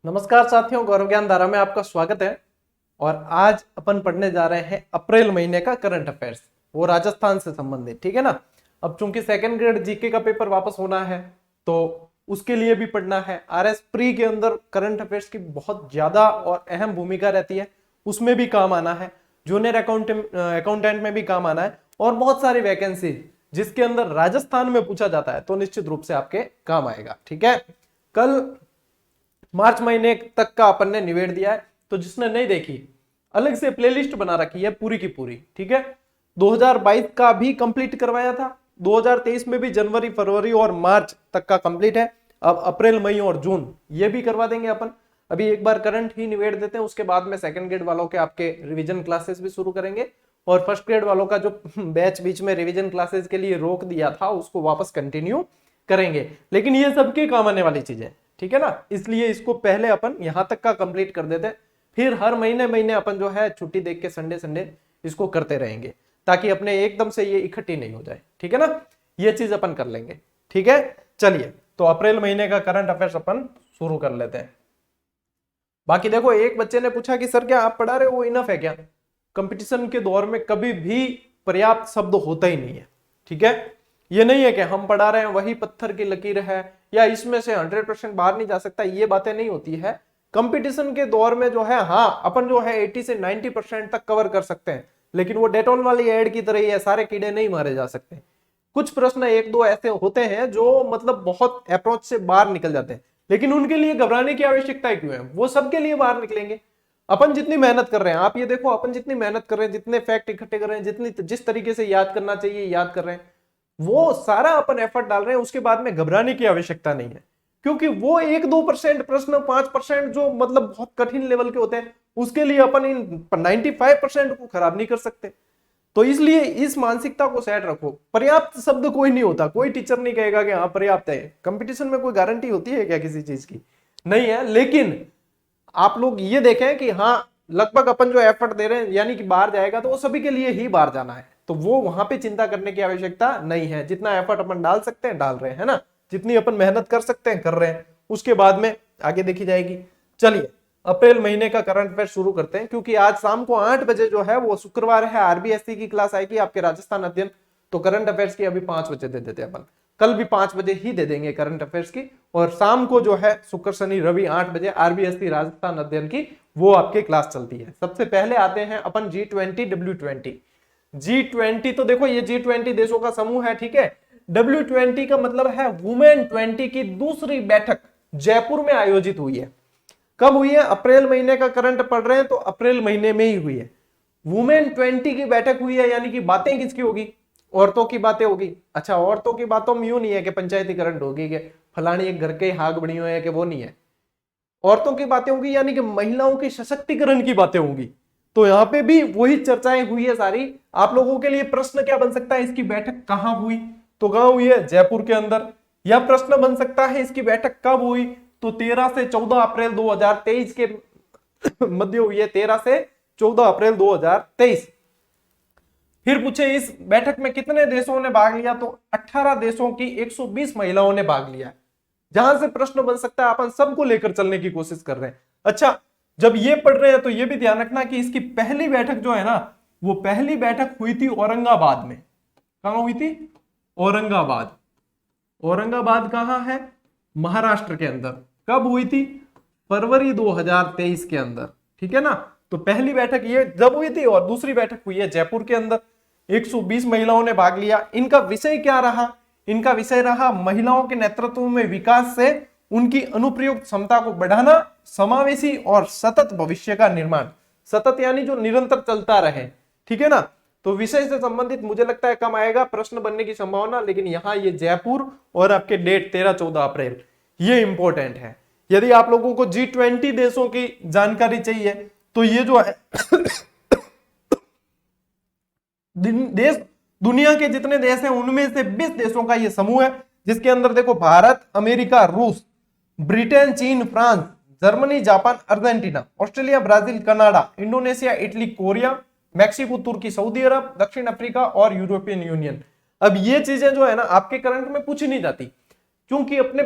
नमस्कार साथियों, गौरव ज्ञान धारा में आपका स्वागत है। और आज अपन पढ़ने जा रहे हैं अप्रैल महीने का करंट अफेयर्स, वो राजस्थान से संबंधित। ठीक है ना। अब चूंकि सेकंड ग्रेड जीके का पेपर वापस होना है तो उसके लिए भी पढ़ना है। आरएस प्री के अंदर करंट अफेयर्स की बहुत ज्यादा और अहम भूमिका रहती है, उसमें भी काम आना है। जूनियर अकाउंटेंट में भी काम आना है और बहुत सारी वैकेंसी जिसके अंदर राजस्थान में पूछा जाता है तो निश्चित रूप से आपके काम आएगा। ठीक है। कल मार्च महीने तक का अपन ने निवेड़ दिया है, तो जिसने नहीं देखी अलग से प्लेलिस्ट बना रखी है पूरी की पूरी। ठीक है। 2022 का भी कंप्लीट करवाया था, 2023 में भी जनवरी फरवरी और मार्च तक का कंप्लीट है। अब अप्रैल मई और जून ये भी करवा देंगे अपन। अभी एक बार करंट ही निवेड़ देते हैं, उसके बाद में सेकंड ग्रेड वालों के आपके रिवीजन क्लासेस भी शुरू करेंगे और फर्स्ट ग्रेड वालों का जो बैच बीच में रिवीजन क्लासेस के लिए रोक दिया था उसको वापस कंटिन्यू करेंगे। लेकिन ये सबके काम आने वाली चीजें, ठीक है ना, इसलिए इसको पहले अपन यहां तक का कंप्लीट कर देते हैं। फिर हर महीने महीने अपन जो है छुट्टी देख के संडे संडे इसको करते रहेंगे, ताकि अपने एकदम से ये इकट्ठी नहीं हो जाए। ठीक है ना, ये चीज अपन कर लेंगे। ठीक है, चलिए तो अप्रैल महीने का करंट अफेयर्स अपन शुरू कर लेते हैं। बाकी देखो, एक बच्चे ने पूछा कि सर क्या आप पढ़ा रहे हो वो इनफ है क्या? कंपटीशन के दौर में कभी भी पर्याप्त शब्द होता ही नहीं है। ठीक है, ये नहीं है कि हम पढ़ा रहे हैं वही पत्थर की लकीर है या इसमें से 100% बाहर नहीं जा सकता, ये बातें नहीं होती है। कंपटीशन के दौर में जो है, हाँ अपन जो है 80 से 90% तक कवर कर सकते हैं, लेकिन वो डेटॉल वाली एड की तरह ही है, सारे कीड़े नहीं मारे जा सकते। कुछ प्रश्न एक दो ऐसे होते हैं जो मतलब बहुत अप्रोच से बाहर निकल जाते हैं, लेकिन उनके लिए घबराने की आवश्यकता क्यों है? वो सबके लिए बाहर निकलेंगे। अपन जितनी मेहनत कर रहे हैं, आप ये देखो, अपन जितनी मेहनत कर रहे हैं, जितने फैक्ट इकट्ठे कर रहे हैं, जितनी जिस तरीके से याद करना चाहिए याद कर रहे हैं, वो सारा अपन एफर्ट डाल रहे हैं। उसके बाद में घबराने की आवश्यकता नहीं है, क्योंकि वो 1-2% प्रश्न, 5% जो मतलब बहुत कठिन लेवल के होते हैं, उसके लिए अपन इन 95% को खराब नहीं कर सकते। तो इसलिए इस मानसिकता को सेट रखो। पर्याप्त शब्द कोई नहीं होता, कोई टीचर नहीं कहेगा कि हाँ पर्याप्त है। कंपटीशन में कोई गारंटी होती है क्या किसी चीज की? नहीं है। लेकिन आप लोग ये देखें कि हाँ लगभग अपन जो एफर्ट दे रहे हैं, यानी कि बाहर जाएगा तो वो सभी के लिए ही बाहर जाना है, तो वो वहां पे चिंता करने की आवश्यकता नहीं है। जितना एफर्ट अपन डाल सकते हैं डाल रहे हैं, है ना, जितनी अपन मेहनत कर सकते हैं कर रहे हैं, उसके बाद में आगे देखी जाएगी। चलिए अप्रैल महीने का करंट अफेयर शुरू करते हैं, क्योंकि आज शाम को 8 बजे जो है वो शुक्रवार है, आरबीएससी की क्लास आएगी आपके राजस्थान अध्ययन। तो करंट अफेयर्स की अभी 5 बजे दे देते हैं अपन, कल भी 5 बजे ही दे देंगे करंट अफेयर्स की। और शाम को जो है शुक्र शनि रवि 8 बजे आरबीएससी राजस्थान अध्ययन की वो आपकी क्लास चलती है। सबसे पहले आते हैं अपन G20 W20। G20 तो देखो ये G20 देशों का समूह है, ठीक है। W20 का मतलब है वुमेन 20 की दूसरी बैठक जयपुर में आयोजित हुई है। कब हुई है? अप्रैल महीने का करंट पढ़ रहे हैं तो अप्रैल महीने में ही हुई है। वुमेन 20 की बैठक हुई है, यानी कि बातें किसकी होगी? औरतों की बातें होगी। अच्छा, औरतों की बातों में यूं नहीं है कि पंचायती करंट होगी कि फलानी एक घर के हाग बनी हुई है, कि वो नहीं है। औरतों की बातें होंगी, यानी कि महिलाओं के सशक्तिकरण की बातें होंगी। तो यहाँ पे भी वही चर्चाएं हुई है सारी। आप लोगों के लिए प्रश्न क्या बन सकता है, इसकी बैठक कहां हुई? तो कहां हुई है? जयपुर के अंदर। यह प्रश्न बन सकता है इसकी बैठक कब हुई? तो 13 से 14 अप्रैल 2023 के मध्य हुई है, 13 से 14 अप्रैल 2023। फिर पूछे इस बैठक में कितने देशों ने भाग लिया? तो 18 देशों की 120 महिलाओं ने भाग लिया। जहां से प्रश्न बन सकता है अपन सबको लेकर चलने की कोशिश कर रहे हैं। अच्छा, जब ये पढ़ रहे हैं तो ये भी ध्यान रखना कि इसकी पहली बैठक जो है ना, वो पहली बैठक हुई थी औरंगाबाद में। कहां हुई थी? औरंगाबाद। औरंगाबाद कहां है? महाराष्ट्र के अंदर। कब हुई थी? फरवरी 2023 के अंदर। ठीक है ना। तो पहली बैठक ये जब हुई थी और दूसरी बैठक हुई है जयपुर के अंदर। 120 महिलाओं ने भाग लिया। इनका विषय क्या रहा? इनका विषय रहा महिलाओं के नेतृत्व में विकास से उनकी अनुप्रयुक्त क्षमता को बढ़ाना, समावेशी और सतत भविष्य का निर्माण। सतत यानी जो निरंतर चलता रहे। ठीक है ना। तो विषय से संबंधित मुझे लगता है कम आएगा प्रश्न बनने की संभावना, लेकिन यहाँ ये जयपुर और आपके डेट 13-14 अप्रैल ये इंपॉर्टेंट है। यदि आप लोगों को G20 देशों की जानकारी चाहिए तो ये जो है देश, दुनिया के जितने देश हैं उनमें से 20 देशों का ये समूह है, जिसके अंदर देखो भारत, अमेरिका, रूस, ब्रिटेन, चीन, France, Germany, Japan, Argentina, Australia, Brazil, Canada, Indonesia, Italy, Korea, Mexico, तुर्की, सऊदी अरब, दक्षिण अफ्रीका और यूरोपियन यूनियन। अब ये चीजें जो है ना आपके करंट में पूछी नहीं जाती, क्योंकि अपने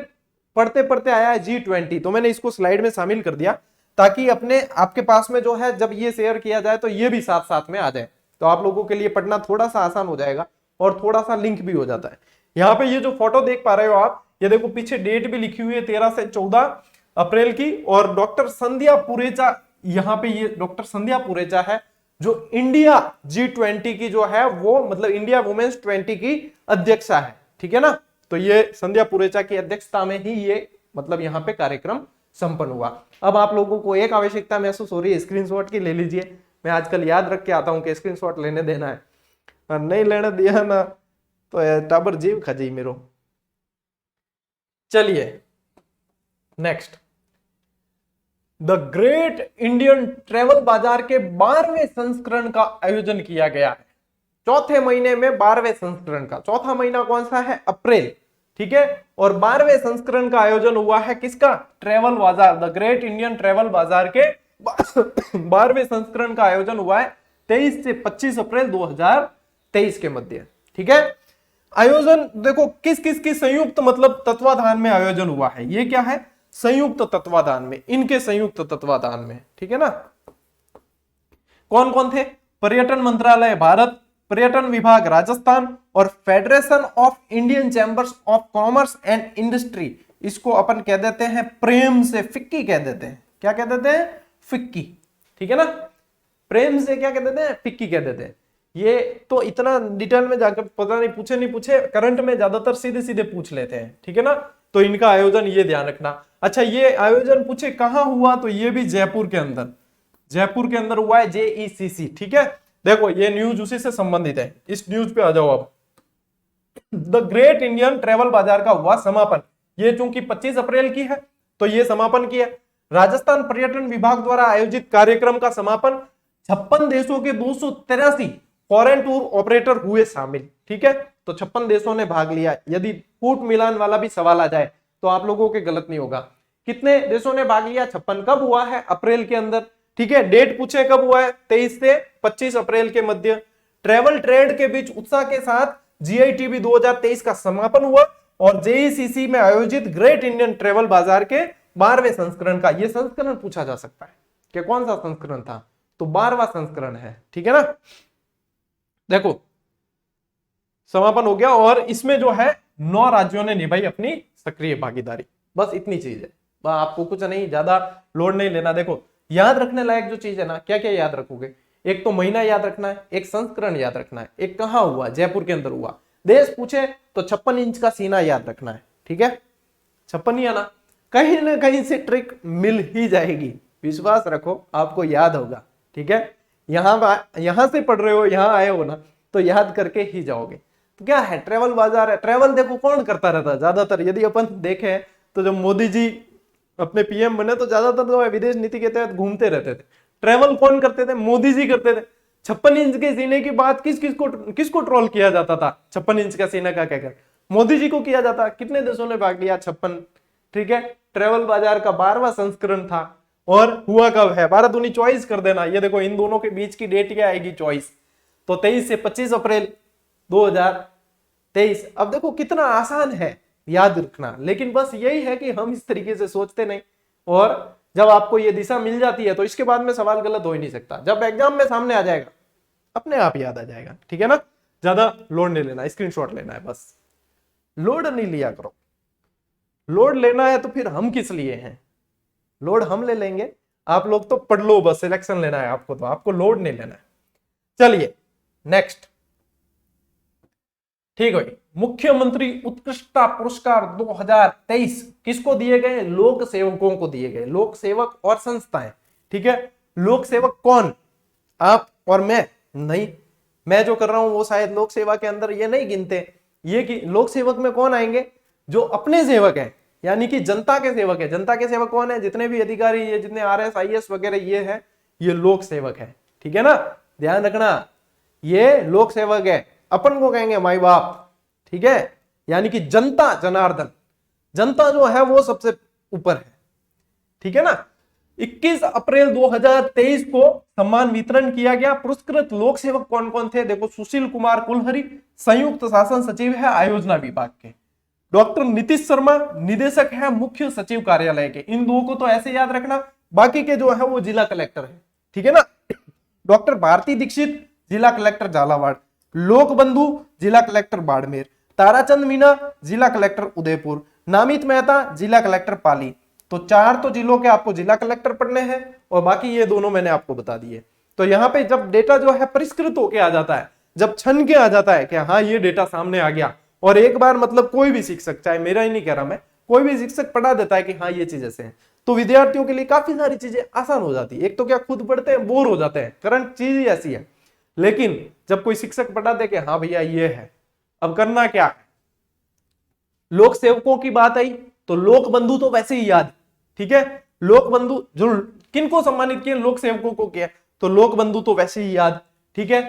पढ़ते पढ़ते आया है G20, तो मैंने इसको स्लाइड में शामिल कर दिया ताकि अपने आपके पास में जो है जब ये शेयर किया जाए तो ये भी साथ साथ में आ जाए, तो आप लोगों के लिए पढ़ना थोड़ा सा आसान हो जाएगा और थोड़ा सा लिंक भी हो जाता है। यहाँ पे ये जो फोटो देख पा रहे हो आप, ये देखो पीछे डेट भी लिखी हुई है 13 से 14 अप्रैल की, और डॉक्टर संध्या पुरेचा, यहाँ पे ये डॉक्टर संध्या पुरेचा है जो इंडिया G20 की जो है वो मतलब इंडिया वुमेन्स 20 की अध्यक्षा है, ठीक है ना। तो ये संध्या पुरेचा की अध्यक्षता में ही ये मतलब यहाँ पे कार्यक्रम संपन्न हुआ। अब आप लोगों को एक आवश्यकता महसूस हो रही है स्क्रीनशॉट की, ले लीजिए। मैं आजकल याद रख के आता हूं कि स्क्रीनशॉट लेने देना है, और नहीं लेने दिया ना तो टाबर जीव खा जाई मेरो। चलिए next, the great Indian travel बाजार के 12वें संस्करण का आयोजन किया गया है। चौथे महीने में 12वें संस्करण का, चौथा महीना कौन सा है? अप्रैल, ठीक है। और 12वें संस्करण का आयोजन हुआ है किसका? ट्रेवल बाजार, द ग्रेट इंडियन ट्रेवल बाजार के 12वें संस्करण का आयोजन हुआ है 23 से 25 अप्रैल 2023 के मध्य, ठीक है। आयोजन देखो किस किस की संयुक्त मतलब तत्वाधान में आयोजन हुआ है, ये क्या है? संयुक्त तत्वाधान में, इनके संयुक्त तत्वाधान में, ठीक है ना। कौन कौन थे? पर्यटन मंत्रालय भारत, पर्यटन विभाग राजस्थान, और federation of Indian chambers of commerce and industry, इसको अपन कह देते हैं प्रेम से फिक्की कह देते हैं। क्या कह देते हैं? फिक्की, ठीक है ना। प्रेम से क्या कह देते हैं? फिक्की कह देते हैं। ये तो इतना डिटेल में जाकर पता नहीं पूछे, करंट में ज्यादातर सीधे सीधे पूछ लेते हैं, ठीक है ना। तो इनका आयोजन ये ध्यान रखना। अच्छा, ये आयोजन पूछे कहां हुआ, तो ये भी जयपुर के अंदर, जयपुर के अंदर हुआ है, JECC, ठीक है। देखो ये न्यूज उसी से संबंधित है, इस न्यूज पे आ जाओ अब। द ग्रेट इंडियन ट्रेवल बाजार का हुआ समापन, ये चूंकि 25 अप्रैल की है तो ये समापन किया। राजस्थान पर्यटन विभाग द्वारा आयोजित कार्यक्रम का समापन, 56 देशों के 283 फॉरेन टूर ऑपरेटर हुए शामिल, ठीक है। तो 56 देशों ने भाग लिया। यदि कूट मिलान वाला भी सवाल आ जाए तो आप लोगों के गलत नहीं होगा। कितने देशों ने भाग लिया? 56। कब हुआ है? अप्रैल के अंदर, ठीक है। डेट पूछे कब हुआ है? 23 से 25 अप्रैल के मध्य। ट्रेवल ट्रेड के बीच उत्साह के साथ GITB 2023 का समापन हुआ, और JECC में आयोजित ग्रेट इंडियन ट्रेवल बाजार के 12वें संस्करण का, यह संस्करण पूछा जा सकता है कि कौन सा संस्करण था, तो 12वां संस्करण है, ठीक है ना। देखो समापन हो गया, और इसमें जो है 9 राज्यों ने निभाई अपनी सक्रिय भागीदारी। बस इतनी चीज है, आपको कुछ नहीं, ज्यादा लोड नहीं लेना। देखो याद रखने लायक जो चीज है ना, क्या क्या याद रखोगे? एक तो महीना याद रखना है, एक संस्करण याद रखना है, एक कहां हुआ, जयपुर के अंदर हुआ। देश पूछे तो 56 इंच का सीना याद रखना है, ठीक है। 56 ही है ना, कहीं ना कहीं से ट्रिक मिल ही जाएगी, विश्वास रखो आपको याद होगा, ठीक है। यहां से पढ़ रहे हो, यहां आए हो ना, तो याद करके ही जाओगे। तो क्या है? ट्रेवल बाजार है। ट्रेवल देखो कौन करता रहता है ज्यादातर, यदि अपन देखें तो जब मोदी जी अपने PM बने तो ज्यादातर जो है विदेश नीति के तहत घूमते रहते थे। ट्रेवल कौन करते थे? मोदी जी करते थे। 56 इंच के सीने की बात किसको ट्रोल किया जाता था? 56 इंच का सीना का कहकर मोदी जी को किया जाता। कितने देशों ने भाग लिया? 56, ठीक है। ट्रेवल बाजार का 12वां संस्करण था, और हुआ कब है? 12 दूनी 24 कर देना। ये देखो इन दोनों के बीच की डेट क्या आएगी? 24। तो 23 से 25 अप्रैल 2023। अब देखो कितना आसान है याद रखना, लेकिन बस यही है कि हम इस तरीके से सोचते नहीं, और जब आपको ये दिशा मिल जाती है तो इसके बाद में सवाल गलत हो ही नहीं सकता। जब एग्जाम में सामने आ जाएगा अपने आप याद आ जाएगा, ठीक है ना। ज्यादा लोड नहीं लेना, स्क्रीनशॉट लेना है बस, लोड नहीं लिया करो। लोड लेना है तो फिर हम किस लिए हैं? लोड हम ले लेंगे, आप लोग तो पढ़ लो बस, सिलेक्शन लेना है आपको, तो आपको लोड नहीं लेना है। चलिए नेक्स्ट, ठीक है। मुख्यमंत्री उत्कृष्टता पुरस्कार 2023 किसको दिए गए? लोक सेवकों को दिए गए, लोक सेवक और संस्थाएं, ठीक है। लोक सेवक कौन? आप और मैं नहीं, मैं जो कर रहा हूं वो शायद लोक सेवा के अंदर ये नहीं गिनते। ये कि लोक सेवक में कौन आएंगे? जो अपने सेवक हैं, यानी कि जनता के सेवक है। जनता के सेवक कौन है? जितने भी अधिकारी, ये जितने RS IS वगैरह ये है, ये लोक सेवक है, ठीक है ना। ध्यान रखना, ये लोक सेवक है। अपन को कहेंगे माई बाप, ठीक है। यानी कि जनता, जनार्दन, जनता जो है वो सबसे ऊपर है, ठीक है ना। 21 अप्रैल 2023 को सम्मान वितरण किया गया। पुरस्कृत लोक सेवक कौन कौन थे? देखो, सुशील कुमार कुलहरी संयुक्त शासन सचिव है आयोजना विभाग के। डॉक्टर नीतीश शर्मा निदेशक है मुख्य सचिव कार्यालय के। इन दो को तो ऐसे याद रखना, बाकी के जो है वो जिला कलेक्टर है, ठीक है ना। डॉक्टर भारती दीक्षित जिला कलेक्टर झालावाड़, लोक बंधु जिला कलेक्टर बाड़मेर, ताराचंद मीना जिला कलेक्टर उदयपुर, नामित मेहता जिला कलेक्टर पाली। तो 4 तो जिलों के आपको जिला कलेक्टर पढ़ने हैं और बाकी ये दोनों मैंने आपको बता दिए। तो यहाँ पे जब डेटा जो है परिष्कृत होके आ जाता है, जब छन के आ जाता है कि हाँ ये डेटा सामने आ गया, और एक बार मतलब कोई भी शिक्षक, चाहे मेरा ही नहीं कह रहा मैं, कोई भी शिक्षक पढ़ा देता है कि हाँ ये चीज ऐसे है, तो विद्यार्थियों के लिए काफी सारी चीजें आसान हो जाती है। एक तो क्या खुद पढ़ते हैं बोर हो जाते हैं, करंट चीज ही ऐसी है। लेकिन जब कोई शिक्षक पढ़ा दे कि हाँ भैया ये है, अब करना क्या है। लोक सेवकों की बात आई तो लोक बंधु तो वैसे ही याद, ठीक है। लोक बंधु जो किनको सम्मानित किए, लोक सेवकों को किया, तो लोक बंधु तो वैसे ही याद, ठीक है।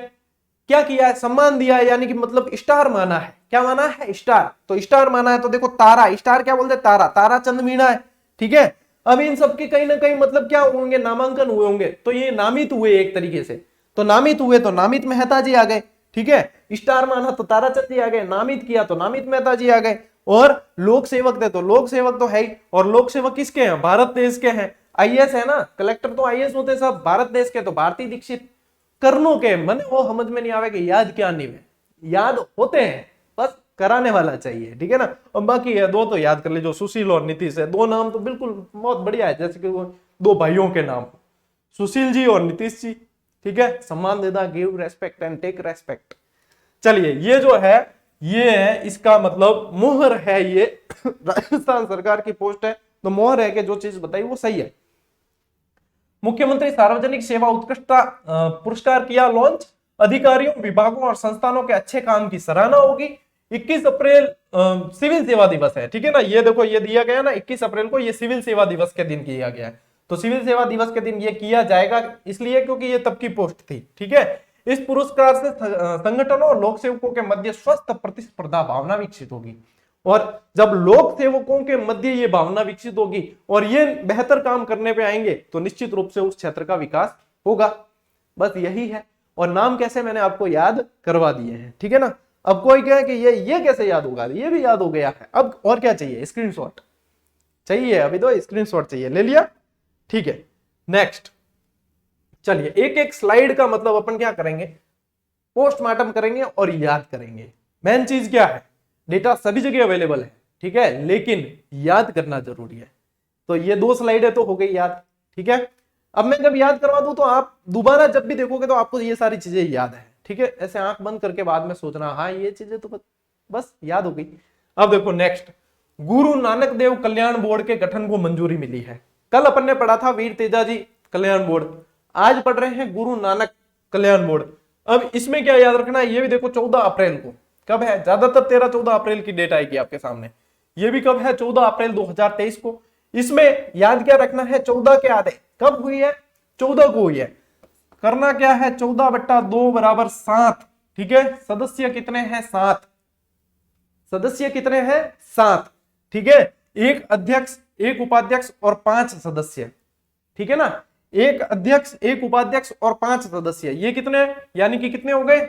क्या किया है, सम्मान दिया है, यानी कि मतलब स्टार माना है। क्या माना है, स्टार। तो स्टार माना है तो देखो तारा, स्टार क्या बोलते हैं, तारा, तारा चंद मीणा है, ठीक है। अब इन सबके कहीं ना कहीं मतलब क्या होंगे, नामांकन हुए होंगे, तो ये नामित हुए एक तरीके से। तो नामित हुए तो नामित मेहता जी आ गए, ठीक है। स्टार माना तो ताराचंद जी आ गए, नामित किया तो नामित मेहता जी आ गए, और लोक सेवक थे तो लोक सेवक तो है ही। और लोक सेवक किसके हैं, भारत देश के हैं। आईएएस है ना, कलेक्टर तो आईएएस होते सब भारत देश के, तो भारती दीक्षित। करनो के मन वो समझ में नहीं आवे कि याद क्या नहीं है, याद होते हैं, बस कराने वाला चाहिए, ठीक है ना। और बाकी है दो तो याद कर लीजिए, सुशील और नीतीश है, दो नाम तो बिल्कुल बहुत बढ़िया है, जैसे कि वो दो भाइयों के नाम, सुशील जी और नीतीश जी, ठीक है। सम्मान देना, give respect and take respect. चलिए ये जो है ये है, इसका मतलब मोहर है, ये राजस्थान सरकार की पोस्ट है, तो मोहर है कि जो चीज बताई वो सही है। मुख्यमंत्री सार्वजनिक सेवा उत्कृष्टता पुरस्कार किया लॉन्च, अधिकारियों, विभागों और संस्थानों के अच्छे काम की सराहना होगी। 21 अप्रैल सिविल सेवा दिवस है, ठीक है ना। ये देखो ये दिया गया ना 21 अप्रैल को, ये सिविल सेवा दिवस के दिन किया गया है। तो सिविल सेवा दिवस के दिन ये किया जाएगा इसलिए क्योंकि ये तब की पोस्ट थी, ठीक है। इस पुरस्कार से संगठनों और लोक सेवकों के मध्य स्वस्थ प्रतिस्पर्धा भावना विकसित होगी, और जब लोक सेवकों के मध्य ये भावना विकसित होगी और ये बेहतर काम करने पे आएंगे तो निश्चित रूप से उस क्षेत्र का विकास होगा। बस यही है। और नाम कैसे मैंने आपको याद करवा दिए हैं, ठीक है ना। अब कोई कहे कि ये कैसे याद होगा, ये भी याद हो गया है। अब और क्या चाहिए, स्क्रीनशॉट चाहिए, अभी तो स्क्रीनशॉट चाहिए, ले लिया, ठीक है। नेक्स्ट चलिए, एक एक स्लाइड का मतलब अपन क्या करेंगे, पोस्टमार्टम करेंगे और याद करेंगे। मेन चीज क्या है, डेटा सभी जगह अवेलेबल है, ठीक है, लेकिन याद करना जरूरी है। तो ये 2 स्लाइड है तो हो गई याद, ठीक है। अब मैं जब याद करवा दूं तो आप दोबारा जब भी देखोगे तो आपको ये सारी चीजें याद है, ठीक है। ऐसे आंख बंद करके बाद में सोचना हाँ ये चीजें तो बस याद हो गई। अब देखो नेक्स्ट, गुरु नानक देव कल्याण बोर्ड के गठन को मंजूरी मिली है। कल अपन ने पढ़ा था वीर तेजाजी कल्याण बोर्ड, आज पढ़ रहे हैं गुरु नानक कल्याण बोर्ड। अब इसमें क्या याद रखना है, ये भी देखो 14 अप्रैल को, कब है, ज्यादातर 13-14 अप्रैल की डेट आएगी आपके सामने। ये भी कब है, 14 अप्रैल 2023 को। इसमें याद क्या रखना है, 14 के आधे कब हुई है, 14 को हुई है। करना क्या है, 14/2 बराबर 7, ठीक है। सदस्य कितने हैं, 7 सदस्य कितने हैं, 7, ठीक है। एक अध्यक्ष, एक उपाध्यक्ष और 5 सदस्य, ठीक है ना। एक अध्यक्ष, एक उपाध्यक्ष और 5 सदस्य, ये कितने, यानी कि कितने हो गए,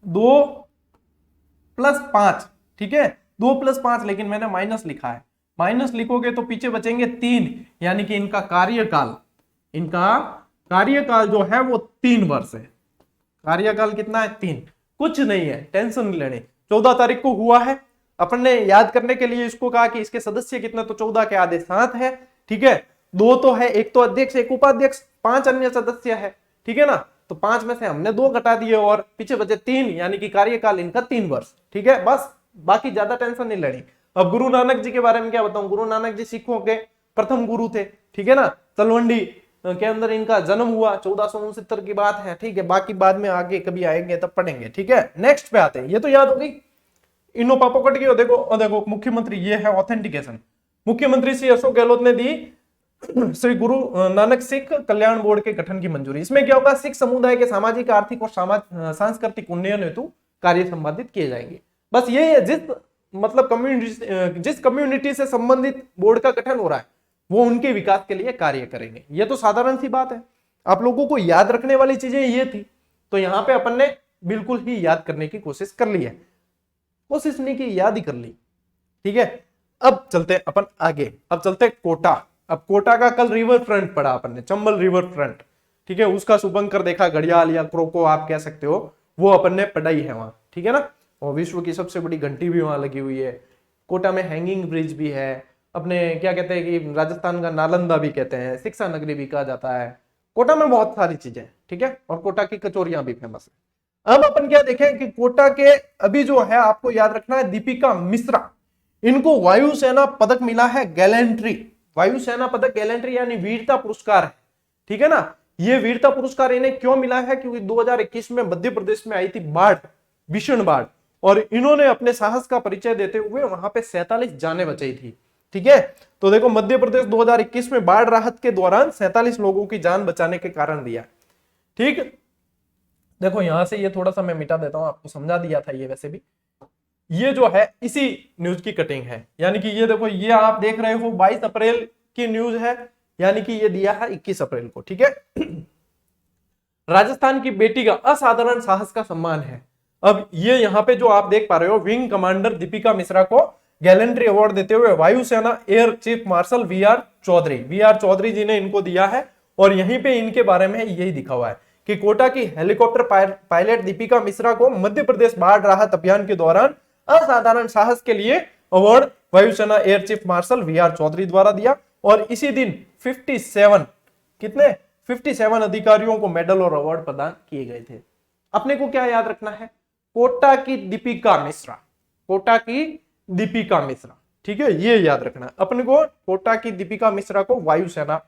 2 + 5, ठीक है। 2 + 5, लेकिन मैंने माइनस लिखा है, माइनस लिखोगे तो पीछे बचेंगे 3, यानी कि इनका कार्यकाल जो है वो 3 वर्ष है। कार्यकाल कितना है, 3। कुछ नहीं है, टेंशन नहीं लेनी। 14 तारीख को हुआ है, अपन ने याद करने के लिए इसको कहा कि इसके सदस्य कितने, तो 14 के आधे 7 है, ठीक है। 2 तो है, एक तो अध्यक्ष, एक उपाध्यक्ष, 5 अन्य सदस्य है, ठीक है ना। तो 5 में से हमने 2 घटा दिए और पीछे बचे 3, यानी कि कार्यकाल इनका 3 वर्ष, ठीक है। बस बाकी ज्यादा टेंशन नहीं लेनी। अब गुरु नानक जी के बारे में क्या बताऊं, गुरु नानक जी सिखों के प्रथम गुरु थे, ठीक है ना। तलवंडी के अंदर इनका जन्म हुआ, 1469 की बात है, ठीक है। बाकी बाद में आगे कभी आएंगे तब पढ़ेंगे, ठीक है। नेक्स्ट पे आते हैं, ये तो याद हो गई। इनो पापा कट गए, देखो मुख्यमंत्री, ये है ऑथेंटिकेशन। मुख्यमंत्री श्री अशोक गहलोत ने दी श्री गुरु नानक सिख कल्याण बोर्ड के गठन की मंजूरी। इसमें क्या होगा, सिख समुदाय के सामाजिक, आर्थिक और सांस्कृतिक उन्नयन हेतु कार्य संपादित किए जाएंगे। बस ये है, जिस कम्युनिटी से संबंधित बोर्ड का गठन हो रहा है वो उनके विकास के लिए कार्य करेंगे। ये तो साधारण सी बात है, आप लोगों को याद रखने वाली चीजें ये थी, तो यहां पे अपन ने बिल्कुल ही याद करने की कोशिश कर ली है। कोशिश नहीं की, याद ही कर ली। ठीक है, अब चलते हैं अपन आगे। अब चलते हैं कोटा। अब कोटा का कल रिवर फ्रंट पढ़ा अपन ने, चंबल रिवर फ्रंट। ठीक है, उसका शुभंकर देखा, घड़ियाल या क्रोको आप कह सकते हो, वो अपन ने पढ़ाई है वहां। ठीक है ना, और विश्व की सबसे बड़ी घंटी भी वहां लगी हुई है। कोटा में हैंगिंग ब्रिज भी है, अपने क्या कहते हैं कि राजस्थान का नालंदा भी कहते हैं, शिक्षा नगरी भी कहा जाता है। कोटा में बहुत सारी चीजें, ठीक है, और कोटा की कचौरियां भी फेमस है। अब अपन क्या देखें कि कोटा के अभी जो है, आपको याद रखना है, दीपिका मिश्रा, इनको वायुसेना पदक मिला है, गैलेंट्री। वायुसेना पदक गैलेंट्री यानी वीरता पुरस्कार है। ठीक है ना, ये वीरता पुरस्कार इन्हें क्यों मिला है? क्योंकि 2021 में मध्य प्रदेश में आई थी बाढ़, भीषण बाढ़, और इन्होंने अपने साहस का परिचय देते हुए वहां पे 47 जानें बचाई थी। ठीक है, तो देखो मध्य प्रदेश 2021 में बाढ़ राहत के दौरान 47 लोगों की जान बचाने के कारण दिया। ठीक, देखो यहां से ये थोड़ा सा मैं मिटा देता हूं, आपको समझा दिया था ये वैसे भी। ये जो है इसी न्यूज की कटिंग है, यानी कि ये देखो, ये आप देख रहे हो 22 अप्रैल की न्यूज है, यानी कि ये दिया है 21 अप्रैल को। ठीक है, राजस्थान की बेटी का असाधारण साहस का सम्मान है। अब ये यहाँ पे जो आप देख पा रहे हो, विंग कमांडर दीपिका मिश्रा को गैलेंट्री अवार्ड देते हुए वायुसेना air chief marshal V R Chaudhary ji ने इनको दिया है। और यहीं पे इनके बारे में यही दिखा हुआ है कि कोटा की हेलीकॉप्टर पायलट दीपिका मिश्रा को मध्य प्रदेश बाढ़ राहत अभियान के दौरान असाधारण साहस के लिए अवार्ड वायुसेना air chief marshal V R. Chaudhari द्वारा दिया। और इसी दिन 57 अधिकारियों को मेडल और अवार्ड प्रदान किए गए थे। अपने को क्या याद रखना है? कोटा की दीपिका मिश्रा, कोटा की दीपिका मिश्रा। ठीक है, ये याद रखना है अपने को, कोटा की दीपिका मिश्रा को वायुसेना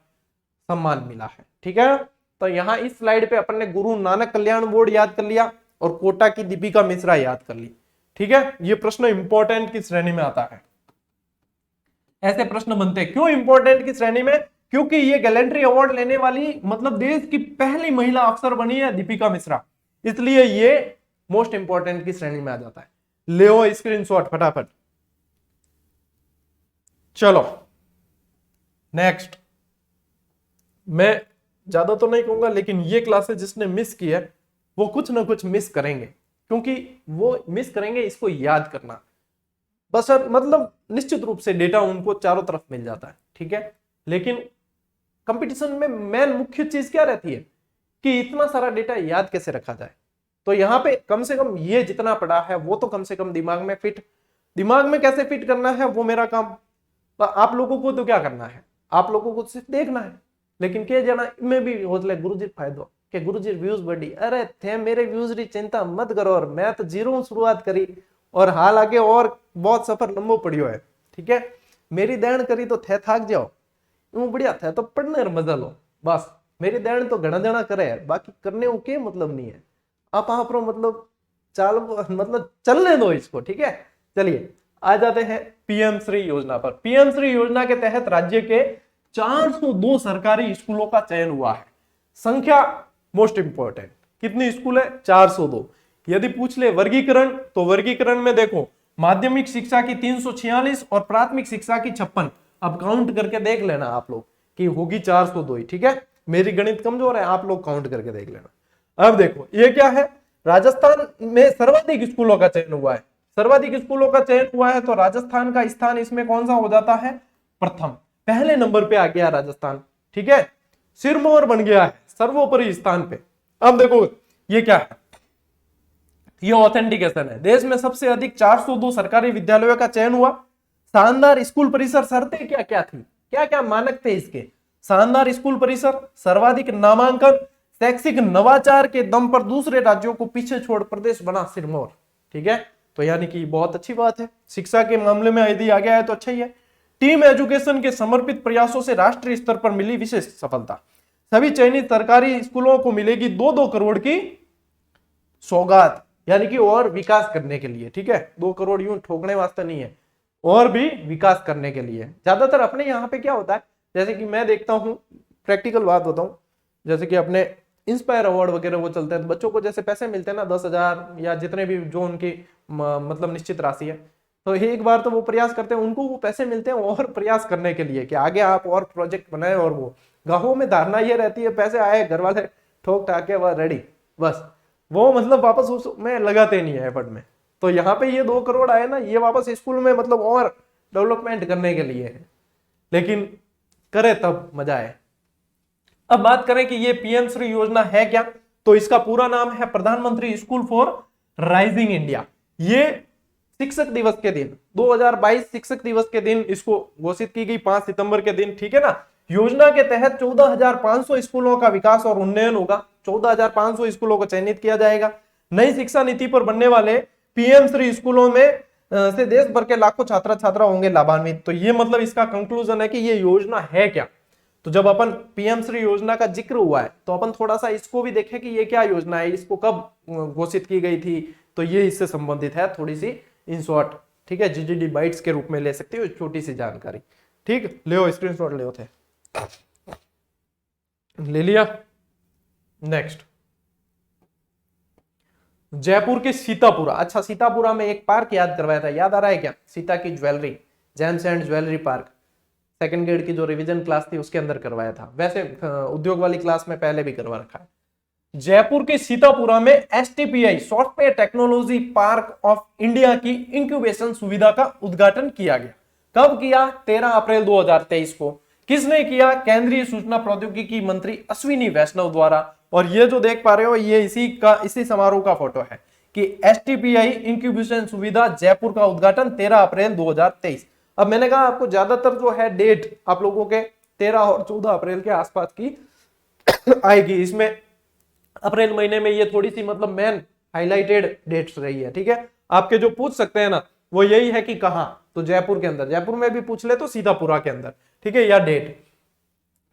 सम्मान मिला है। ठीक है, तो यहां इस स्लाइड पे अपन ने गुरु नानक कल्याण बोर्ड याद कर लिया और कोटा की दीपिका मिश्रा याद कर ली। ठीक है, ये प्रश्न इंपॉर्टेंट की श्रेणी में आता है, ऐसे प्रश्न बनते हैं। क्यों इंपॉर्टेंट की श्रेणी में? क्योंकि ये गैलेंट्री अवार्ड लेने वाली, मतलब देश की पहली महिला अफसर बनी है दीपिका मिश्रा, इसलिए ये मोस्ट इंपॉर्टेंट की श्रेणी में आ जाता है। ले स्क्रीनशॉट फटाफट। चलो नेक्स्ट, मैं ज्यादा तो नहीं कहूंगा, लेकिन ये क्लासेस जिसने मिस की है वो कुछ ना कुछ मिस करेंगे, क्योंकि वो मिस करेंगे इसको याद करना बस, मतलब निश्चित रूप से डेटा उनको चारों तरफ मिल जाता है। ठीक है, लेकिन कंपटीशन में मेन मुख्य चीज क्या रहती है कि इतना सारा डेटा याद कैसे रखा जाए। तो यहाँ पे कम से कम ये जितना पड़ा है वो तो कम से कम दिमाग में कैसे फिट करना है वो मेरा काम। आप लोगों को तो क्या करना है, आप लोगों को सिर्फ देखना है, लेकिन के जना में भी होतले गुरुजी फायदो के गुरुजी व्यूज बढ़ी, अरे थे मेरे व्यूज री चिंता मत करो, और मैं तो जीरो शुरुआत करी और हाल आगे और बहुत सफर लंबो पड़ियो है। ठीक है, मेरी देन करी तो थे थाक जाओ, यूं बढ़िया थे तो पढ़ने मजा लो, बस मेरी देन तो घना देना करे है, बाकी करने को के मतलब नहीं है। आप मतलब चाल, मतलब चलने दो इसको। ठीक है, चलिए आ जाते हैं पीएम श्री योजना पर। पीएम श्री योजना के तहत राज्य के 402 सरकारी स्कूलों का चयन हुआ है। संख्या मोस्ट इंपोर्टेंट, कितनी स्कूल है? 402। यदि पूछ ले वर्गीकरण, तो वर्गीकरण में देखो माध्यमिक शिक्षा की 346 और प्राथमिक शिक्षा की 56। अब काउंट करके देख लेना आप लोग कि होगी 402 ही। ठीक है, मेरी गणित कमजोर है, आप लोग काउंट करके देख लेना। अब देखो ये क्या है, राजस्थान में सर्वाधिक स्कूलों का चयन हुआ है। सर्वाधिक स्कूलों का चयन हुआ है तो राजस्थान का स्थान इसमें कौन सा हो जाता है? प्रथम, पहले नंबर पे आ गया राजस्थान। ठीक है, सिरमौर बन गया है सर्वोपरि स्थान पे। अब देखो ये क्या है, ये ऑथेंटिकेशन है। देश में सबसे अधिक 402 सरकारी विद्यालयों का चयन हुआ। शानदार स्कूल परिसर, शर्तें क्या क्या थी, क्या क्या मानक थे इसके? शानदार स्कूल परिसर, सर्वाधिक नामांकन, शैक्षिक नवाचार के दम पर दूसरे राज्यों को पीछे छोड़ प्रदेश बना सिरमौर। ठीक है, तो यानी कि बहुत अच्छी बात है। शिक्षा के मामले में यदि आ गया है तो अच्छा ही है। टीम एजुकेशन के समर्पित प्रयासों से राष्ट्रीय स्तर पर मिली विशेष सफलता। सभी चयनित सरकारी स्कूलों को मिलेगी 2-2 करोड़ की सौगात, यानी कि और विकास करने के लिए। ठीक है, 2 करोड़ यूं ठोकने वास्ते नहीं है, और भी विकास करने के लिए। ज्यादातर अपने यहाँ पे क्या होता है, जैसे कि मैं देखता हूँ, प्रैक्टिकल बात बताऊं, जैसे कि अपने इंस्पायर अवार्ड वगैरह वो चलते हैं, तो बच्चों को जैसे पैसे मिलते हैं ना 10,000 या जितने भी जो उनकी मतलब निश्चित राशि है, तो एक बार तो वो प्रयास करते हैं, उनको वो पैसे मिलते हैं और प्रयास करने के लिए कि आगे आप और प्रोजेक्ट बनाए। और वो गांवों में धारणा ये रहती है पैसे आए घर वाले ठोक ठाके वह रेडी, बस वो मतलब वापस उसमें लगाते नहीं है एफर्ट में। तो यहाँ पे ये 2 करोड़ आए ना, ये वापस स्कूल में मतलब और डेवलपमेंट करने के लिए है, लेकिन करे तब मजा आए। अब बात करें कि ये पीएम श्री योजना है क्या, तो इसका पूरा नाम है प्रधानमंत्री स्कूल फॉर राइजिंग इंडिया। ये शिक्षक दिवस के दिन 2022 शिक्षक दिवस के दिन इसको घोषित की गई, 5 सितंबर के दिन, ठीक है ना। योजना के तहत 14,500 स्कूलों का विकास और उन्नयन होगा। 14,500 स्कूलों को चयनित किया जाएगा। नई शिक्षा नीति पर बनने वाले पीएम श्री स्कूलों में से देश भर के लाखों छात्र छात्रा होंगे लाभान्वित। तो ये मतलब इसका कंक्लूजन है कि ये योजना है क्या। तो जब अपन पीएम श्री योजना का जिक्र हुआ है तो अपन थोड़ा सा इसको भी देखें कि ये क्या योजना है, इसको कब घोषित की गई थी, तो ये इससे संबंधित है थोड़ी सी इन शॉर्ट, ठीक है। जीजीडी बाइट्स के रूप में ले सकते हो छोटी सी जानकारी, ठीक। ले स्क्रीनशॉट ले थे, ले लिया। नेक्स्ट जयपुर के सीतापुरा। अच्छा, सीतापुरा में एक पार्क याद करवाया था, याद आ रहा है क्या? सीता की jewellery, James and jewellery park, second grade की जो रिवीजन क्लास थी उसके अंदर करवाया था। वैसे उद्योग वाली क्लास में पहले भी करवा रखा है। जयपुर के सीतापुरा में STPI software technology park of India की इंक्यूबेशन सुविधा का उद्घाटन किया गया। कब किया? 13 अप्रैल 2023 को। किसने किया? केंद्रीय सूचना प्रौद्योगिकी मंत्री अश्विनी वैष्णव द्वारा। और ये जो देख पा रहे हो ये इसी समारोह का फोटो है कि एसटीपीआई इंक्यूबेशन सुविधा जयपुर का उद्घाटन 13 अप्रैल 2023। अब मैंने कहा आपको ज्यादातर जो है डेट आप लोगों के 13 और 14 अप्रैल के आसपास की आएगी। इसमें अप्रैल महीने में ये थोड़ी सी मतलब मेन हाईलाइटेड डेट्स रही है, ठीक है। आपके जो पूछ सकते हैं ना वो यही है कि कहां, तो जयपुर के अंदर, जयपुर में भी पूछ ले तो सीतापुरा के अंदर, ठीक है, या डेट।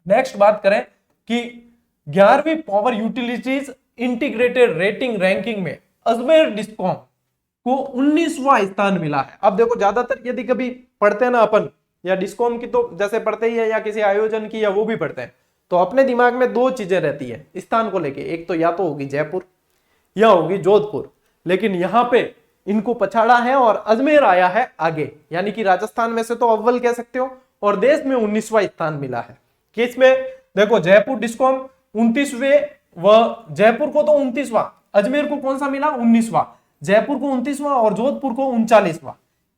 नेक्स्ट बात करें कि 11वीं power utilities integrated rating ranking में अजमेर डिस्कॉम को 19वां स्थान मिला है। अब देखो ज्यादातर यदि कभी पढ़ते हैं ना अपन, या डिस्कॉम की तो जैसे पढ़ते ही है, या किसी आयोजन की, या वो भी पढ़ते हैं, तो अपने दिमाग में 2 चीजें रहती है स्थान को लेके, एक तो या तो होगी जयपुर या होगी जोधपुर, लेकिन यहां पे इनको पछाड़ा है और अजमेर आया है आगे, यानी कि राजस्थान में से तो अव्वल कह सकते हो, और देश में 19वां स्थान मिला है। किसमें? देखो जयपुर डिस्कॉम 29वें, व जयपुर को तो 29वां, अजमेर को कौन सा मिला? 19वां, जयपुर को 29वां और जोधपुर को 39वां।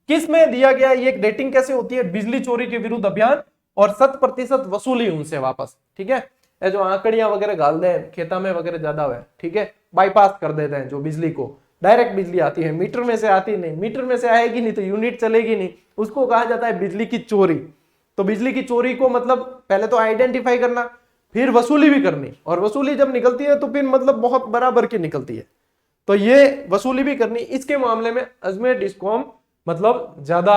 किस में दिया गया? ये रेटिंग कैसे होती है? बिजली चोरी के विरुद्ध अभियान और 100% वसूली उनसे वापस, ठीक है। ये जो आंकड़ियां वगैरह गाल दे खेता में वगैरह ज्यादा हुआ है, ठीक है, बाईपास कर देते हैं जो बिजली को, डायरेक्ट बिजली आती है, मीटर में से आती नहीं, मीटर में से आएगी नहीं तो यूनिट चलेगी नहीं, उसको कहा जाता है बिजली की चोरी। तो बिजली की चोरी को मतलब पहले तो आइडेंटिफाई करना, फिर वसूली भी करनी, और वसूली जब निकलती है तो फिर मतलब बहुत बराबर की निकलती है, तो ये वसूली भी करनी। इसके मामले में अजमेर डिस्कॉम मतलब ज्यादा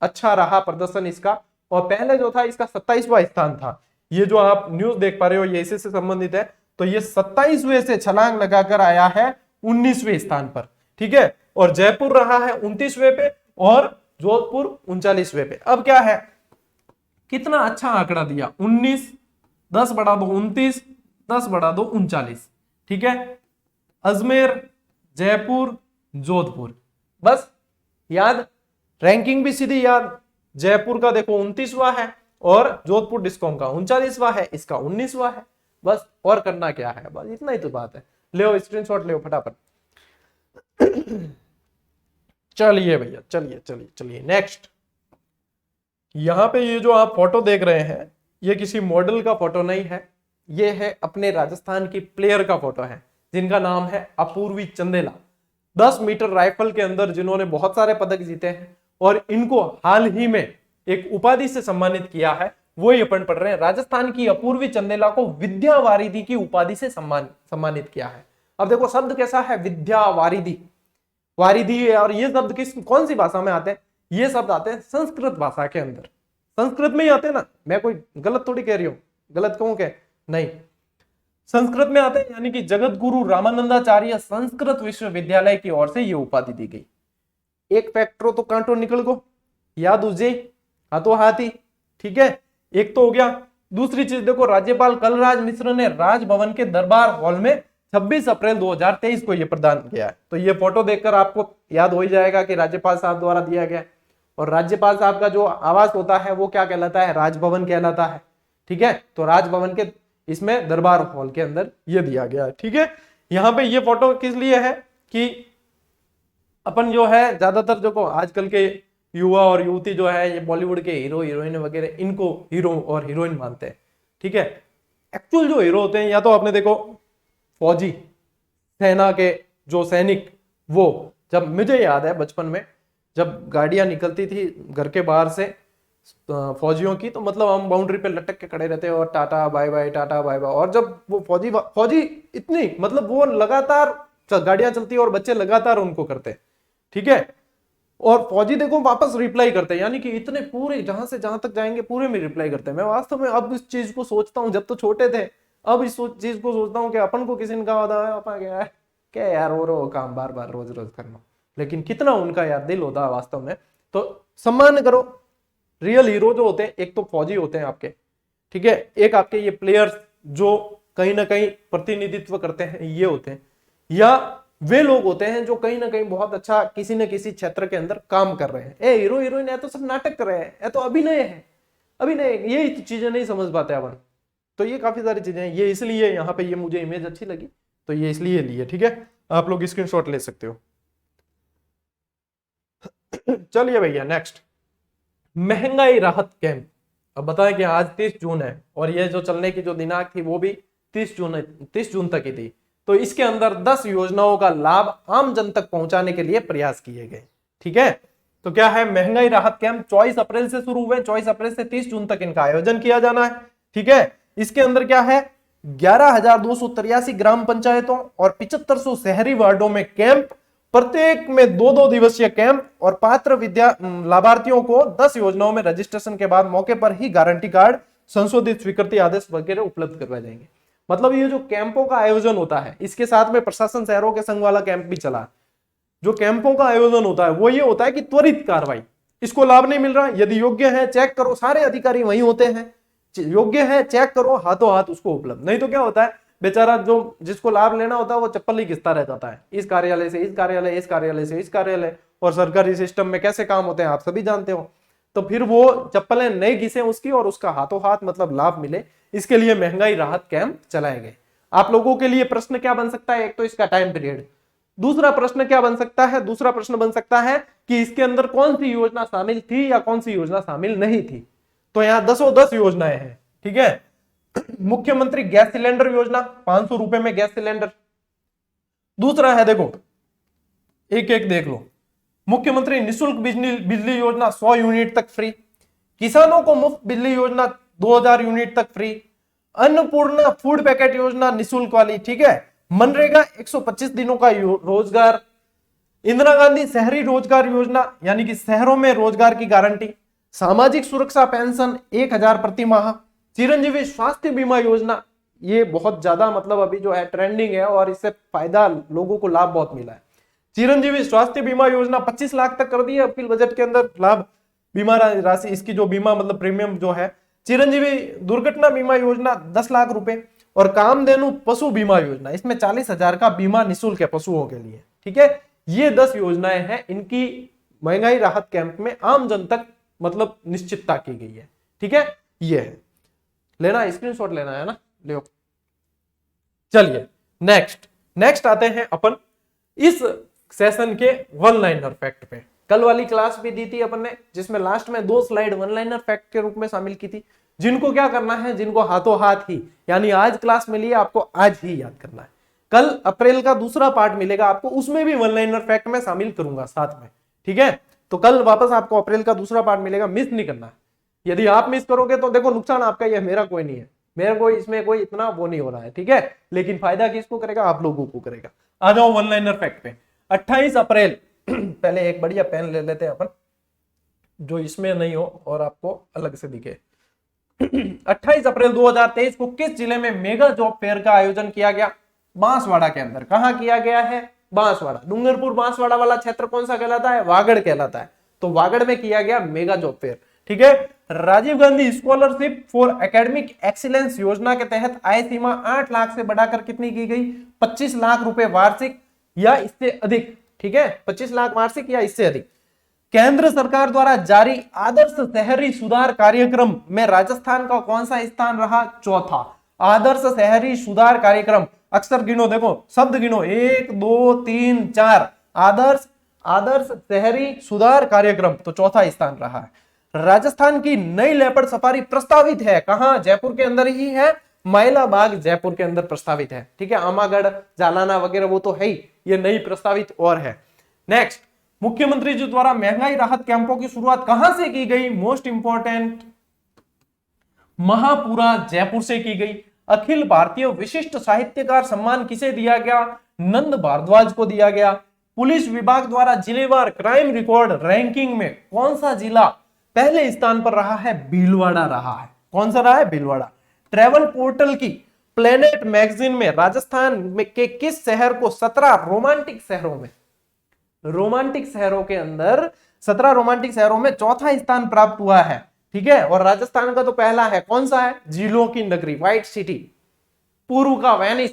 अच्छा रहा प्रदर्शन इसका, और पहले जो था इसका 27वां स्थान था। ये जो आप न्यूज देख पा रहे हो ये इसी से संबंधित है, तो ये 27वें से छलांग लगाकर आया है 19वें स्थान पर, ठीक है। और जयपुर रहा है 29वें पे और जोधपुर 39वें पे। अब क्या है, कितना अच्छा आंकड़ा दिया, 19, 10 बढ़ा दो 29, 10 बढ़ा दो 39, ठीक है। अजमेर, जयपुर, जोधपुर, बस याद, रैंकिंग भी सीधी याद। जयपुर का देखो 29वां है और जोधपुर डिस्कॉम का 39वां है, इसका 19वां है, बस। और करना क्या है, बस इतना ही तो बात है। ले स्क्रीनशॉट ले फटाफट। चलिए भैया, चलिए चलिए चलिए नेक्स्ट। यहां पे ये जो आप फोटो देख रहे हैं ये किसी मॉडल का फोटो नहीं है, ये है अपने राजस्थान की प्लेयर का फोटो है जिनका नाम है अपूर्वी चंदेला। 10 मीटर राइफल के अंदर जिन्होंने बहुत सारे पदक जीते हैं, और इनको हाल ही में एक उपाधि से सम्मानित किया है, वो ही अपन पढ़ रहे हैं। राजस्थान की अपूर्वी चंदेला को विद्या वारिधि की उपाधि से सम्मानित किया है। अब देखो शब्द कैसा है, विद्या वारिधि, वारिधि, और ये शब्द कौन सी भाषा में आते हैं? ये शब्द आते हैं संस्कृत भाषा के अंदर, संस्कृत में ही आते हैं ना, मैं कोई गलत थोड़ी कह रही हूं, गलत कहूं क्या? नहीं, संस्कृत में आते हैं, यानी कि जगत गुरु रामानंदाचार्य संस्कृत विश्वविद्यालय की ओर से ये उपाधि दी गई। एक फैक्टरो तो कांटो निकल गो, याद उजे हाथों हाथी, ठीक है, एक तो हो गया। दूसरी चीज देखो, राज्यपाल कलराज मिश्र ने राजभवन के दरबार हॉल में 26 अप्रैल 2023 को ये प्रदान किया है। तो ये फोटो देखकर आपको याद हो ही जाएगा कि राज्यपाल साहब द्वारा दिया गया। और राज्यपाल साहब का जो आवास होता है वो क्या कहलाता है? राजभवन कहलाता है, ठीक है। तो राजभवन के इसमें दरबार हॉल के अंदर ये दिया गया है, ठीक है। यहाँ पे ये फोटो किस लिए है कि अपन जो है ज्यादातर जो को आजकल के युवा और युवती जो है ये बॉलीवुड के हीरो हीरोइन वगैरह इनको हीरो और हीरोइन मानते हैं, ठीक है। एक्चुअल जो हीरो होते हैं या तो आपने देखो फौजी, सेना के जो सैनिक, वो जब मुझे याद है बचपन में जब गाड़ियां निकलती थी घर के बाहर से फौजियों की, तो मतलब हम बाउंड्री पे लटक के खड़े रहते और tata bye bye tata bye bye. और जब वो फौजी इतनी मतलब वो लगातार गाड़ियां चलती और बच्चे लगातार उनको करते, ठीक है। और फौजी देखो वापस रिप्लाई करते हैं, यानी कि इतने पूरे जहां से जहां तक जाएंगे पूरे में रिप्लाई करते हैं। मैं वास्तव में अब इस चीज को सोचता हूँ, जब तो छोटे थे, अब इस चीज को सोचता हूँ कि अपन को किसी ने कहा होता है अपा क्या यार वो काम बार बार रोज रोज करना, लेकिन कितना उनका यार दिल होता है वास्तव में। तो सम्मान करो। रियल हीरो जो होते हैं एक तो फौजी होते हैं आपके, ठीक है, एक आपके ये प्लेयर्स जो कहीं ना कहीं प्रतिनिधित्व करते हैं ये होते हैं, या वे लोग होते हैं जो कहीं ना कहीं बहुत अच्छा किसी न किसी क्षेत्र के अंदर काम कर रहे हैं। ए हीरो हीरोइन है तो सब नाटक कर रहे हैं, है तो अभिनय है, अभिनय, ये चीजें नहीं समझ पाते अपन। तो ये काफी सारी चीजें हैं, ये इसलिए यहाँ पे ये मुझे इमेज अच्छी लगी तो ये इसलिए ली है, ठीक है। आप लोग स्क्रीनशॉट ले सकते हो। चलिए भैया नेक्स्ट, महंगाई राहत कैंप। अब बताएं कि आज 30 जून है और ये जो चलने की जो दिनांक थी वो भी 30 जून तक ही थी। तो इसके अंदर 10 योजनाओं का लाभ आम जन तक पहुंचाने के लिए प्रयास किए गए, ठीक है। तो क्या है, महंगाई राहत कैंप 24 अप्रैल से शुरू हुए, 24 अप्रैल से 30 जून तक इनका आयोजन किया जाना है, ठीक है। इसके अंदर क्या है, 11,283 ग्राम पंचायतों और 7500 शहरी वार्डों में कैंप, प्रत्येक में 2-2 दिवसीय कैंप, और पात्र विद्या लाभार्थियों को 10 योजनाओं में रजिस्ट्रेशन के बाद मौके पर ही गारंटी कार्ड, संशोधित स्वीकृति आदेश वगैरह उपलब्ध करवाए जाएंगे। मतलब ये जो कैंपों का आयोजन होता है इसके साथ में प्रशासन शहरों के संघ वाला कैंप भी चला। जो कैंपों का आयोजन होता है वो ये होता है कि त्वरित कार्रवाई, इसको लाभ नहीं मिल रहा, यदि योग्य है चेक करो, सारे अधिकारी वहीं होते हैं, योग्य है चेक करो, हाथों हाथ उसको उपलब्ध। नहीं तो क्या होता है, बेचारा जो जिसको लाभ लेना होता है वो चप्पल ही घिसता रह जाता है, इस कार्यालय से इस कार्यालय, इस कार्यालय से इस कार्यालय, और सरकारी सिस्टम में कैसे काम होते हैं आप सभी जानते हो। तो फिर वो चप्पलें नहीं घिसे उसकी और उसका हाथों हाथ मतलब लाभ मिले, इसके लिए महंगाई राहत कैंप चलाए गए। आप लोगों के लिए प्रश्न क्या बन सकता है, एक तो इसका टाइम पीरियड, दूसरा प्रश्न क्या बन सकता है, दूसरा प्रश्न बन सकता है कि इसके अंदर कौन सी योजना शामिल थी या कौन सी योजना शामिल नहीं थी। तो यहां 10 योजनाएं हैं, ठीक है। मुख्यमंत्री गैस सिलेंडर योजना, 500 रुपए में गैस सिलेंडर। दूसरा है देखो, एक एक देख लो, मुख्यमंत्री निशुल्क बिजली योजना 100 यूनिट तक फ्री, किसानों को मुफ्त बिजली योजना 2000 यूनिट तक फ्री, अन्नपूर्णा फूड पैकेट योजना निशुल्क वाली, ठीक है। मनरेगा 125 दिनों का रोजगार, इंदिरा गांधी शहरी रोजगार योजना यानी कि शहरों में रोजगार की गारंटी, सामाजिक सुरक्षा पेंशन 1000 प्रति माह, चिरंजीवी स्वास्थ्य बीमा योजना, ये बहुत ज्यादा मतलब अभी जो है ट्रेंडिंग है और इससे फायदा लोगों को लाभ बहुत मिला है। चिरंजीवी स्वास्थ्य बीमा योजना 25 लाख तक कर दी है अपील बजट के अंदर लाभ, बीमा राशि इसकी जो बीमा मतलब प्रीमियम जो है। चिरंजीवी दुर्घटना बीमा योजना 10 लाख रुपए, और कामधेनु पशु बीमा योजना, इसमें 40,000 का बीमा निःशुल्क है पशुओं के लिए, ठीक है। ये 10 योजनाएं हैं, इनकी महंगाई राहत कैंप में आम जन तक मतलब निश्चितता की गई है, ठीक है। ये है, लेना स्क्रीनशॉट लेना है ना, लियो। चलिए नेक्स्ट आते हैं अपन इस सेशन के वन लाइनर फैक्ट पे। कल वाली क्लास भी दी थी अपन ने जिसमें लास्ट में 2 स्लाइड वन लाइनर फैक्ट के रूप में शामिल की थी, जिनको क्या करना है, जिनको हाथों हाथ ही यानी आज क्लास में लिए आपको आज ही याद करना है। कल अप्रैल का दूसरा पार्ट मिलेगा आपको, उसमें भी वन लाइनर फैक्ट में शामिल करूंगा साथ में, ठीक है। तो कल वापस आपको अप्रैल का दूसरा पार्ट मिलेगा, मिस नहीं करना है। यदि आप मिस करोगे तो देखो नुकसान आपका ही है, मेरा कोई नहीं है, मेरा कोई इसमें कोई इतना वो नहीं हो रहा है, ठीक है। लेकिन फायदा किसको करेगा, आप लोगों को करेगा। आ जाओ वन लाइनर फैक्ट पे। 28 अप्रैल पहले एक बढ़िया पेन ले लेते हैं अपन जो इसमें नहीं हो और आपको अलग से दिखे। 28 अप्रैल 2023 को किस जिले में मेगा जॉब फेयर का आयोजन किया गया, बांसवाड़ा के अंदर। कहां किया गया है, बांसवाड़ा, डूंगरपुर बांसवाड़ा वाला क्षेत्र कौन सा कहलाता है, वागड़ कहलाता है। तो वागड़ में किया गया मेगा जॉब फेयर, ठीक है। Rajiv Gandhi scholarship for academic excellence योजना के तहत आय सीमा 8 लाख से बढ़ाकर कितनी की गई, 25 लाख रुपए वार्षिक या इससे अधिक, ठीक है, 25 लाख वार्षिक या इससे अधिक। केंद्र सरकार द्वारा जारी आदर्श शहरी सुधार कार्यक्रम में राजस्थान का कौन सा स्थान रहा, चौथा। आदर्श शहरी सुधार कार्यक्रम, अक्सर गिनो, देखो शब्द गिनो, 1 2 3 4, आदर्श आदर्श शहरी सुधार कार्यक्रम तो चौथा स्थान रहा है। राजस्थान की नई लेपर्ड सफारी प्रस्तावित है, कहां? जयपुर के अंदर ही है, माइला बाग जयपुर के अंदर प्रस्तावित है। ठीक है, आमागढ़ जालाना वगैरह वो तो है ही, ये नई प्रस्तावित और है। नेक्स्ट, मुख्यमंत्री जी द्वारा महंगाई राहत कैंपों की शुरुआत कहां से की गई? मोस्ट इंपॉर्टेंट, महापुरा जयपुर से की गई। अखिल भारतीय विशिष्ट साहित्यकार सम्मान किसे दिया गया? नंद भारद्वाज को दिया गया। पुलिस विभाग द्वारा जिलेवार क्राइम रिकॉर्ड रैंकिंग में कौन सा जिला पहले स्थान पर रहा है? भीलवाड़ा रहा है। कौन सा रहा है? भीलवाड़ा। ट्रैवल पोर्टल की प्लेनेट मैगजीन में राजस्थान में के किस शहर को 17 रोमांटिक शहरों में, रोमांटिक शहरों के अंदर 17 रोमांटिक शहरों में चौथा स्थान प्राप्त हुआ है। ठीक है, और राजस्थान का तो पहला है, कौन सा है? झीलों की नगरी, व्हाइट सिटी, पूर्व का वेनिस,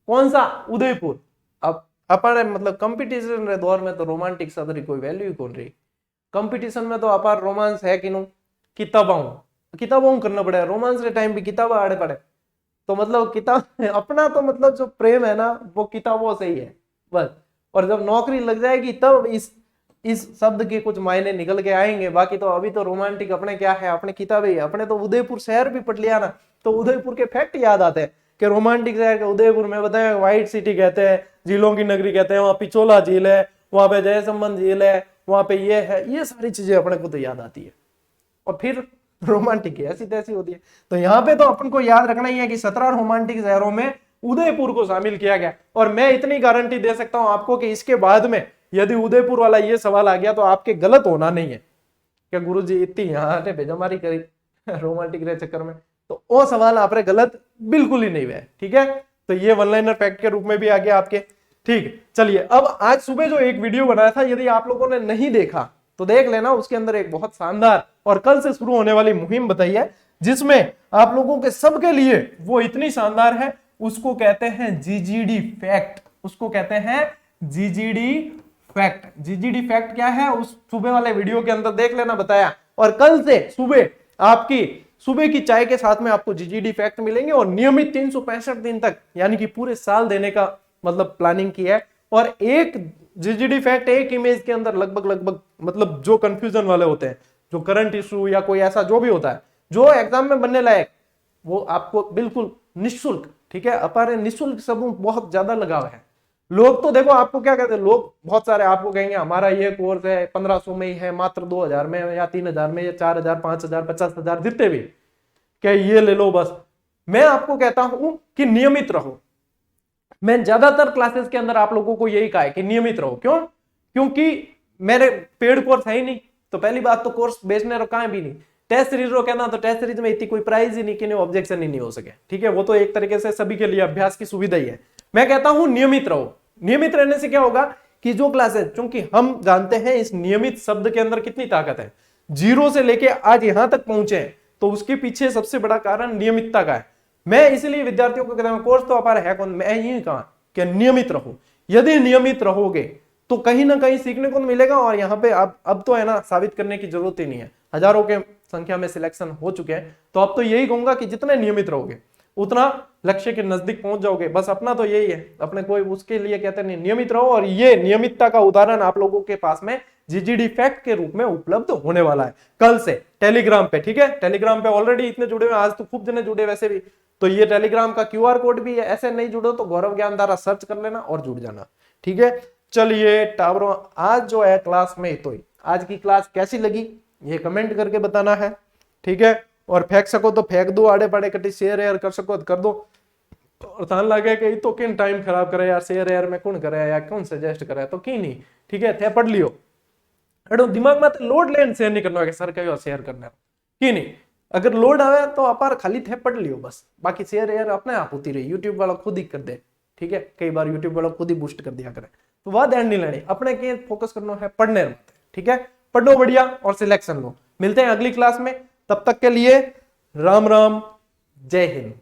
कौन सा? उदयपुर। अब अपन मतलब कंपटीशन रे दौर में तो रोमांटिक शब्द की कोई वैल्यू ही कौन रही। कंपटीशन में तो अपार रोमांस है कि नो, किताबों करना पड़ेगा। रोमांस के टाइम भी किताब आड़े पड़े, तो मतलब किताब अपना तो मतलब जो प्रेम है ना वो किताबों से ही है बस। और जब नौकरी लग जाएगी तब इस शब्द के कुछ मायने निकल के आएंगे। बाकी तो अभी तो रोमांटिक अपने क्या है? अपने किताबें ही। अपने तो उदयपुर शहर भी पढ़ लिया ना, तो उदयपुर के फैक्ट याद आते हैं कि रोमांटिक शहर के उदयपुर में बताया व्हाइट सिटी कहते हैं, झीलों की नगरी कहते हैं, वहां पिछोला झील है, वहां पे जयसंबंध झील है, वहां पे ये है, ये सारी चीजें अपने को तो याद आती है। और फिर रोमांटिक ऐसी तैसी होती है। तो यहाँ पे तो अपन को याद रखना ही है कि 17 रोमांटिक शहरों में उदयपुर को शामिल किया गया। और मैं इतनी गारंटी दे सकता हूं आपको कि इसके बाद में यदि उदयपुर वाला ये सवाल आ गया तो आपके गलत होना नहीं है क्या गुरुजी इतनी यहाँ बेजमारी करी रोमांटिक के चक्कर में, तो वो सवाल आप गलत बिल्कुल ही नहीं हुआ। ठीक है, तो ये वन लाइनर फैक्ट के रूप में भी आ गया आपके। ठीक, चलिए अब आज सुबह जो एक वीडियो बनाया था, यदि आप लोगों ने नहीं देखा तो देख लेना। उसके अंदर एक बहुत शानदार और कल से शुरू होने वाली मुहिम बताई है, जिसमें आप लोगों के सबके लिए वो इतनी शानदार है, उसको कहते हैं जीजीडी फैक्ट। उसको कहते हैं जीजीडी फैक्ट। जीजीडी फैक्ट क्या है उस सुबह वाले वीडियो के अंदर देख लेना, बताया। और कल से सुबह आपकी सुबह की चाय के साथ में आपको जीजीडी फैक्ट मिलेंगे और नियमित 365 दिन तक यानी कि पूरे साल देने का मतलब प्लानिंग की है। और एक जीजीडी फैक्ट एक इमेज के अंदर लगभग मतलब जो कंफ्यूजन वाले होते हैं, जो करंट इशू या कोई ऐसा जो भी होता है जो एग्जाम में बनने लायक, वो आपको बिल्कुल निःशुल्क। ठीक है, अपार निःशुल्क सब बहुत ज्यादा लगाव है। लोग तो देखो आपको क्या कहते हैं, लोग बहुत सारे आपको कहेंगे हमारा ये कोर्स है 1500 में ही है, मात्र 2000 में या 3000 में या 4000 5000 50,000 जितने भी, क्या ये ले लो बस। मैं आपको कहता हूं कि नियमित रहो। मैं ज्यादातर क्लासेस के अंदर आप लोगों को यही कहा है कि नियमित रहो। क्यों? क्योंकि मेरे पेड कोर्स है ही नहीं, तो पहली बात तो कोर्स बेचने रो कहां भी नहीं। टेस्ट सीरीज रो कहना तो टेस्ट सीरीज में इतनी कोई प्राइज ही नहीं कि ऑब्जेक्शन ही नहीं हो सके। ठीक है, वो तो एक तरीके से सभी के लिए अभ्यास की सुविधा ही है। मैं कहता हूं नियमित रहो। नियमित रहने से क्या होगा कि जो क्लासेस, क्योंकि हम जानते हैं इस नियमित शब्द के अंदर कितनी ताकत है, 0 से लेके आज यहां तक पहुंचे हैं, तो उसके पीछे सबसे बड़ा कारण नियमितता का है। मैं इसलिए विद्यार्थियों को कहता हूं कोर्स तो अपार है कौन, मैं यही कहा कि नियमित रहो। यदि नियमित रहोगे तो कहीं ना कहीं सीखने को मिलेगा। और यहाँ पे अब तो है ना साबित करने की जरूरत ही नहीं है, हजारों के संख्या में सिलेक्शन हो चुके हैं। तो अब तो यही कहूंगा कि जितने नियमित रहोगे उतना लक्ष्य के नजदीक पहुंच जाओगे। बस अपना तो यही है, अपने कोई उसके लिए कहते नहीं, नियमित रहो। और ये नियमितता का उदाहरण आप लोगों के पास में जीजीडी फैक्ट के रूप में उपलब्ध होने वाला है कल से टेलीग्राम पे। ठीक है, टेलीग्राम पे ऑलरेडी इतने जुड़े हुए, आज तो खूब जने जुड़े वैसे भी, तो ये टेलीग्राम का QR कोड भी है। ऐसे नहीं जुड़ो तो गौरव ज्ञानधारा सर्च कर लेना और जुड़ जाना। ठीक है, चलिए टावरों, आज जो है क्लास में तो आज की क्लास कैसी लगी ये कमेंट करके बताना है। ठीक है, और फेंक सको तो फेंक दो, आड़े पड़े कटी शेयर यार कर सको तो कर दो। और तान लगे कि तो किन टाइम खराब करे यार, शेयर यार में कौन करे या कौन सजेस्ट करे, तो की नहीं। ठीक है, थे पढ़ लियो, अड़ो दिमाग में लोड लेन शेयर नहीं करना सर कहो शेयर करना की नहीं। अगर लोड आवे तो अपार खाली थे पढ़ लियो बस, बाकी शेयर यार अपने आप होती रही, यूट्यूब वाला खुद ही कर दे। ठीक है, कई बार यूट्यूब वाला खुद ही बूस्ट कर दिया करे, तो वह ध्यान नहीं लेनी, अपने के फोकस करना है पढ़ने में। ठीक है, पढ़ो बढ़िया और सिलेक्शन लो। मिलते हैं अगली क्लास में, तब तक के लिए राम राम, जय हिंद।